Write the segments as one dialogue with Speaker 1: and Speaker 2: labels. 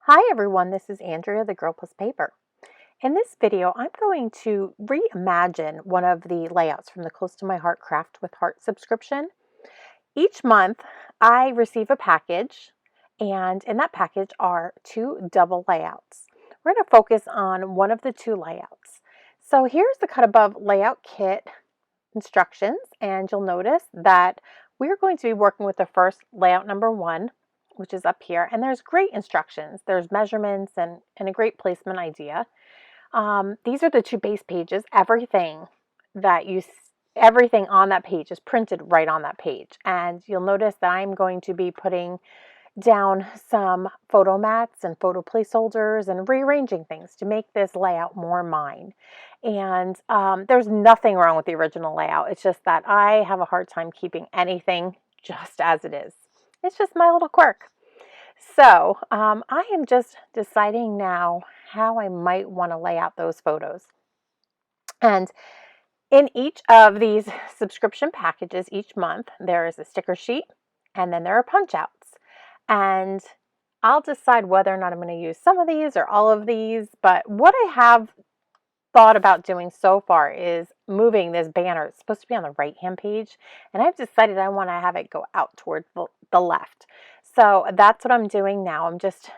Speaker 1: Hi everyone, this is Andrea, the Girl Plus Paper. In this video, I'm going to reimagine one of the layouts from the Close to My Heart Craft with Heart subscription. Each month, I receive a package, and in that package are two double layouts. We're going to focus on one of the two layouts. So here's the Cut Above layout kit instructions, and you'll notice that we're going to be working with the first layout number 1, which is up here, and there's great instructions. There's measurements and a great placement idea. These are the two base pages. Everything on that page is printed right on that page, and you'll notice that I'm going to be putting down some photo mats and photo placeholders and rearranging things to make this layout more mine. And there's nothing wrong with the original layout. It's just that I have a hard time keeping anything just as it is. It's just my little quirk. So I am just deciding now how I might want to lay out those photos. And in each of these subscription packages each month, there is a sticker sheet and then there are punch outs. And I'll decide whether or not I'm going to use some of these or all of these. But what I have thought about doing so far is moving this banner. It's supposed to be on the right-hand page, and I've decided I want to have it go out toward the left. So that's what I'm doing now. I'm just,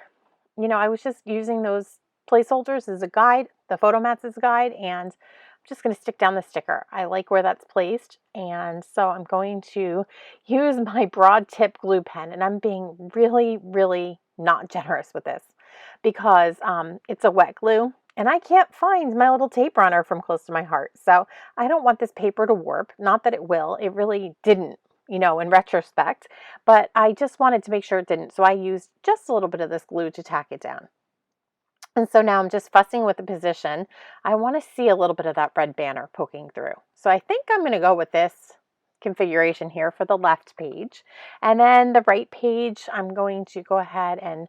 Speaker 1: I was just using those placeholders as a guide, the photo mats as a guide, and I'm just going to stick down the sticker. I like where that's placed, and so I'm going to use my broad tip glue pen, and I'm being really, really not generous with this because it's a wet glue, and I can't find my little tape runner from Close to My Heart. So I don't want this paper to warp. Not that it will. It really didn't, in retrospect, but I just wanted to make sure it didn't. So I used just a little bit of this glue to tack it down. And so now I'm just fussing with the position. I want to see a little bit of that red banner poking through. So I think I'm going to go with this configuration here for the left page. And then the right page, I'm going to go ahead and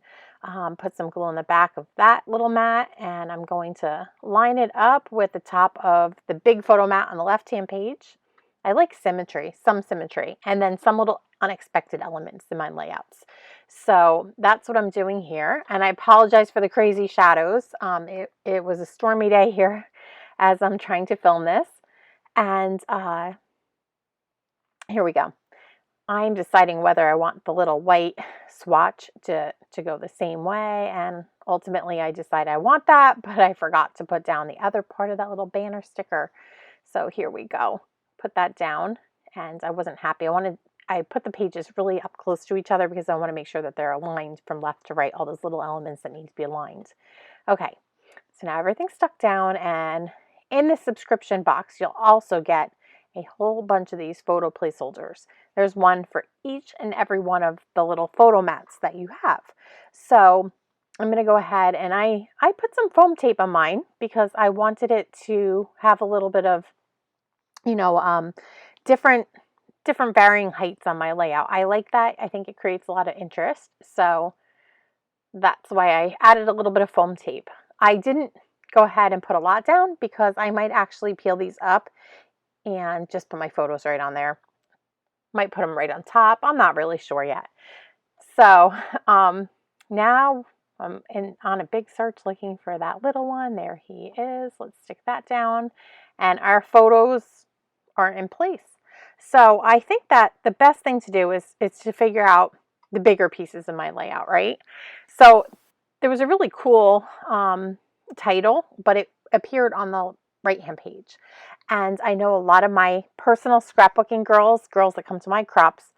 Speaker 1: put some glue on the back of that little mat. And I'm going to line it up with the top of the big photo mat on the left-hand page. I like symmetry, some symmetry, and then some little unexpected elements in my layouts. So that's what I'm doing here. And I apologize for the crazy shadows. It was a stormy day here as I'm trying to film this. And here we go. I'm deciding whether I want the little white swatch to go the same way. And ultimately I decide I want that, but I forgot to put down the other part of that little banner sticker. So here we go. Put that down, and I wasn't happy. I put the pages really up close to each other because I want to make sure that they're aligned from left to right, all those little elements that need to be aligned. Okay, so now everything's stuck down, and in the subscription box, you'll also get a whole bunch of these photo placeholders. There's one for each and every one of the little photo mats that you have. So I'm going to go ahead and I put some foam tape on mine because I wanted it to have a little bit of different varying heights on my layout. I like that. I think it creates a lot of interest. So that's why I added a little bit of foam tape. I didn't go ahead and put a lot down because I might actually peel these up and just put my photos right on there. Might put them right on top. I'm not really sure yet. So now I'm on a big search looking for that little one. There he is. Let's stick that down. And our photos are in place. So I think that the best thing to do is to figure out the bigger pieces of my layout, right? So there was a really cool title, but it appeared on the right-hand page. And I know a lot of my personal scrapbooking girls that come to my crops,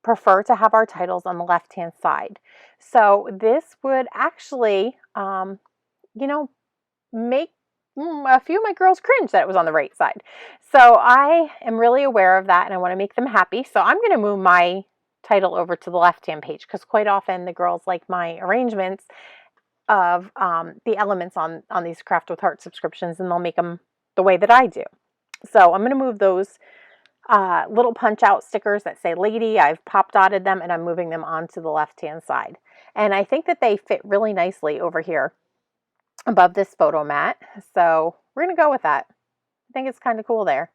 Speaker 1: prefer to have our titles on the left-hand side. So this would actually, make a few of my girls cringe that it was on the right side. So I am really aware of that and I want to make them happy. So I'm going to move my title over to the left-hand page because quite often the girls like my arrangements of the elements on these Craft with Heart subscriptions, and they'll make them the way that I do. So I'm going to move those little punch out stickers that say lady. I've pop dotted them and I'm moving them onto the left-hand side. And I think that they fit really nicely over here above this photo mat. So we're going to go with that. I think it's kind of cool there.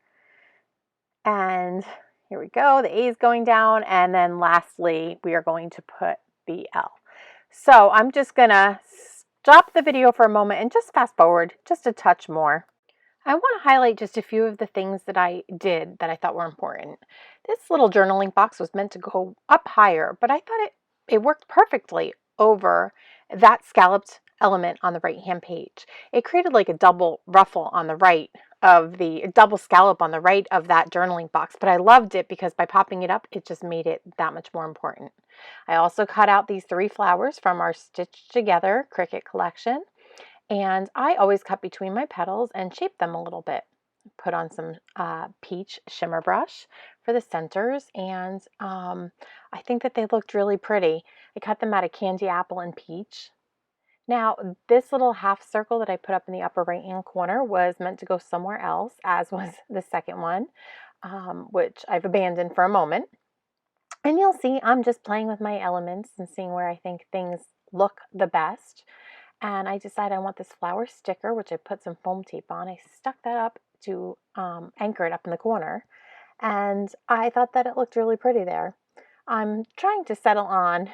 Speaker 1: And here we go. The A is going down. And then lastly, we are going to put the L. So I'm just gonna stop the video for a moment and just fast forward just a touch more. I want to highlight just a few of the things that I did that I thought were important. This little journaling box was meant to go up higher, but I thought it worked perfectly over that scalloped element on the right hand page. It created like a double ruffle on the right of the double scallop on the right of that journaling box, but I loved it because by popping it up, it just made it that much more important. I also cut out these 3 flowers from our Stitch Together Cricut collection. And I always cut between my petals and shape them a little bit. Put on some peach shimmer brush for the centers, and I think that they looked really pretty. I cut them out of candy apple and peach. Now, this little half circle that I put up in the upper right hand corner was meant to go somewhere else, as was the second one, which I've abandoned for a moment. And you'll see I'm just playing with my elements and seeing where I think things look the best. And I decided I want this flower sticker, which I put some foam tape on. I stuck that up to anchor it up in the corner. And I thought that it looked really pretty there. I'm trying to settle on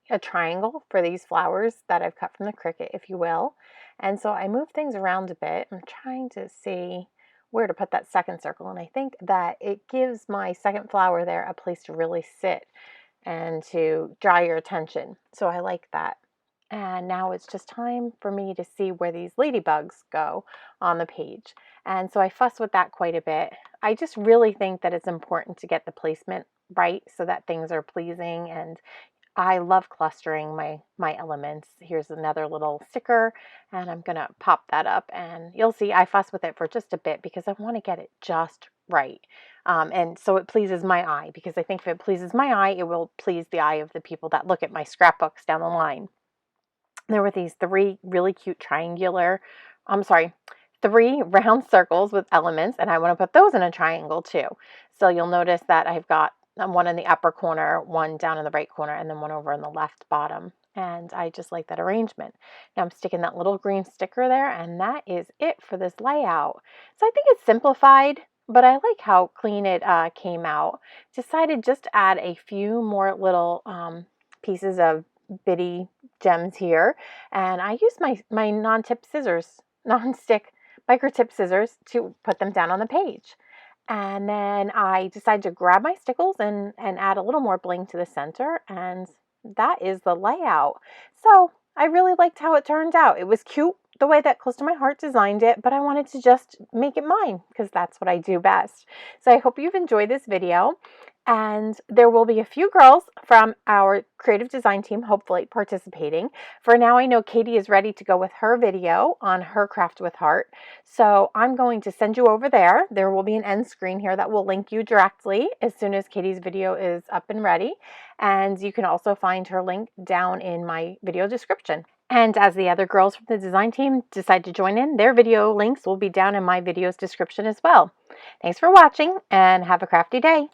Speaker 1: a triangle for these flowers that I've cut from the Cricut, if you will. And so I moved things around a bit. I'm trying to see where to put that second circle. And I think that it gives my second flower there a place to really sit and to draw your attention. So I like that. And now it's just time for me to see where these ladybugs go on the page. And so I fuss with that quite a bit. I just really think that it's important to get the placement right so that things are pleasing, and I love clustering my elements. Here's another little sticker, and I'm gonna pop that up, and you'll see I fuss with it for just a bit because I want to get it just right. And so it pleases my eye, because I think if it pleases my eye, it will please the eye of the people that look at my scrapbooks down the line. There were these 3 really cute three round circles with elements, and I want to put those in a triangle too. So you'll notice that I've got one in the upper corner, one down in the right corner, and then one over in the left bottom. And I just like that arrangement. Now I'm sticking that little green sticker there, and that is it for this layout. So I think it's simplified, but I like how clean it came out. Decided just to add a few more little pieces of bitty gems here, and I used my non-tip scissors, non-stick micro tip scissors, to put them down on the page. And then I decided to grab my stickles and add a little more bling to the center, and that is the layout. So I really liked how it turned out. It was cute the way that Close to My Heart designed it, but I wanted to just make it mine because that's what I do best. So I hope you've enjoyed this video, and there will be a few girls from our creative design team hopefully participating. For now, I know Katie is ready to go with her video on her craft with heart. So I'm going to send you over there. There will be an end screen here that will link you directly as soon as Katie's video is up and ready. And you can also find her link down in my video description. And as the other girls from the design team decide to join in, their video links will be down in my video's description as well. Thanks for watching, and have a crafty day.